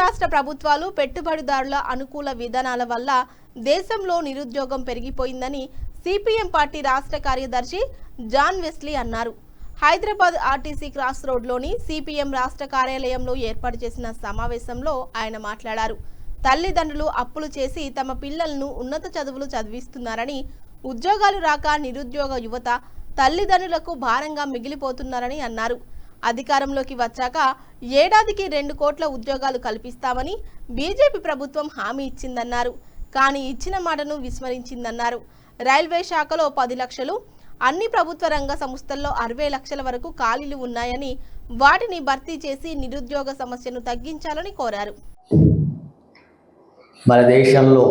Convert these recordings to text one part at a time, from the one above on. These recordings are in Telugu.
రాష్ట్ర ప్రభుత్వాలు పెట్టుబడిదారుల అనుకూల విధానాల వల్ల దేశంలో నిరుద్యోగం పెరిగిపోయిందని సిపిఎం పార్టీ రాష్ట్ర కార్యదర్శి జాన్ వెస్లీ అన్నారు. హైదరాబాద్ ఆర్టీసీ క్రాస్ రోడ్లోని సిపిఎం రాష్ట్ర కార్యాలయంలో ఏర్పాటు చేసిన సమావేశంలో ఆయన మాట్లాడారు. తల్లిదండ్రులు అప్పులు చేసి తమ పిల్లలను ఉన్నత చదువులు చదివిస్తున్నారని, ఉద్యోగాలు రాక నిరుద్యోగ యువత తల్లిదండ్రులకు భారంగా మిగిలిపోతున్నారని అన్నారు. అధికారంలోకి వచ్చాక ఏడాదికి 2 కోట్ల ఉద్యోగాలు కల్పిస్తామని బీజేపీ ప్రభుత్వం హామీ ఇచ్చిందన్నారు. కానీ ఇచ్చిన మాటను విస్మరించిందన్నారు. రైల్వే శాఖలో 10 లక్షలు, అన్ని ప్రభుత్వ రంగ సంస్థల్లో 60 లక్షల వరకు ఖాళీలు ఉన్నాయని, వాటిని భర్తీ చేసి నిరుద్యోగ సమస్యను తగ్గించాలని కోరారు. మన దేశంలో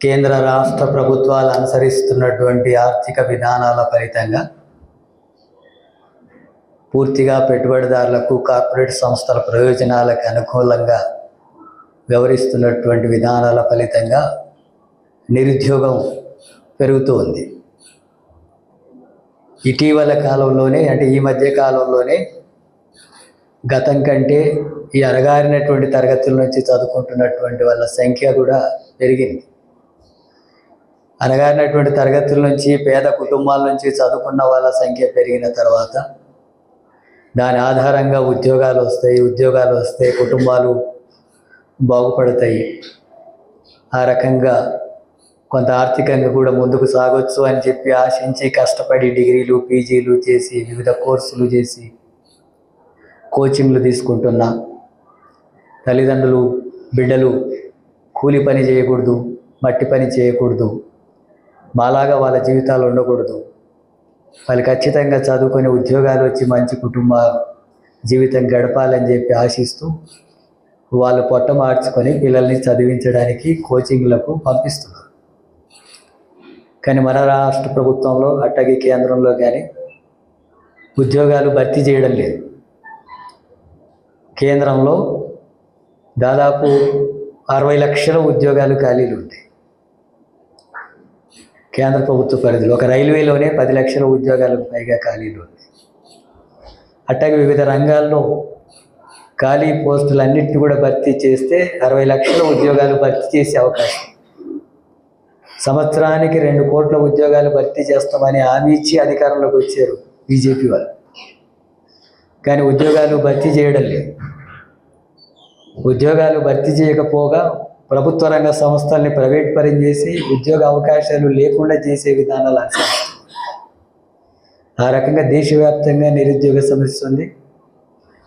కేంద్ర రాష్ట్ర ప్రభుత్వాలు అనుసరిస్తున్నటువంటి ఆర్థిక విధానాల ఫలితంగా పూర్తిగా పెట్టుబడిదారులకు, కార్పొరేట్ సంస్థల ప్రయోజనాలకు అనుకూలంగా వ్యవహరిస్తున్నటువంటి విధానాల ఫలితంగా నిరుద్యోగం పెరుగుతూ ఉంది. ఇటీవల కాలంలోనే, అంటే ఈ మధ్య కాలంలోనే గతం కంటే ఈ అణగారినటువంటి తరగతుల నుంచి చదువుకుంటున్నటువంటి వాళ్ళ సంఖ్య కూడా పెరిగింది. అణగారినటువంటి తరగతుల నుంచి, పేద కుటుంబాల నుంచి చదువుకున్న వాళ్ళ సంఖ్య పెరిగిన తర్వాత దాని ఆధారంగా ఉద్యోగాలు వస్తే కుటుంబాలు బాగుపడతాయి. ఆ రకంగా కొంత ఆర్థికంగా కూడా ముందుకు సాగొచ్చు అని చెప్పి ఆశించి కష్టపడి డిగ్రీలు, పీజీలు చేసి, వివిధ కోర్సులు చేసి, కోచింగ్లు తీసుకుంటున్న తల్లిదండ్రులు, బిడ్డలు కూలి పని చేయకూడదు, మట్టి పని చేయకూడదు, మాలాగా వాళ్ళ జీవితాలు ఉండకూడదు, వాళ్ళు ఖచ్చితంగా చదువుకొని ఉద్యోగాలు వచ్చి మంచి కుటుంబ జీవితం గడపాలని చెప్పి ఆశిస్తూ వాళ్ళు పొట్ట మార్చుకొని పిల్లల్ని చదివించడానికి కోచింగ్లకు పంపిస్తున్నారు. కానీ మన రాష్ట్ర ప్రభుత్వంలో, అట్టగే కేంద్రంలో కానీ ఉద్యోగాలు భర్తీ చేయడం లేదు. కేంద్రంలో దాదాపు 60 లక్షల ఉద్యోగాలు ఖాళీలు ఉంటాయి కేంద్ర ప్రభుత్వ పరిధిలో. ఒక రైల్వేలోనే 10 లక్షల ఉద్యోగాలకు పైగా ఖాళీలు ఉన్నాయి. అట్టగే వివిధ రంగాల్లో ఖాళీ పోస్టులన్నింటినీ కూడా భర్తీ చేస్తే 60 లక్షల ఉద్యోగాలు భర్తీ చేసే అవకాశం. సంవత్సరానికి 2 కోట్ల ఉద్యోగాలు భర్తీ చేస్తామని హామీ ఇచ్చి అధికారంలోకి వచ్చారు బీజేపీ వాళ్ళు. కానీ ఉద్యోగాలు భర్తీ చేయడం లేదు. ఉద్యోగాలు భర్తీ చేయకపోగా ప్రభుత్వ రంగ సంస్థల్ని ప్రైవేట్ పరం చేసి ఉద్యోగ అవకాశాలు లేకుండా చేసే విధానాలు అనుసరిస్తారు. ఆ రకంగా దేశవ్యాప్తంగా నిరుద్యోగ సమస్య ఉంది.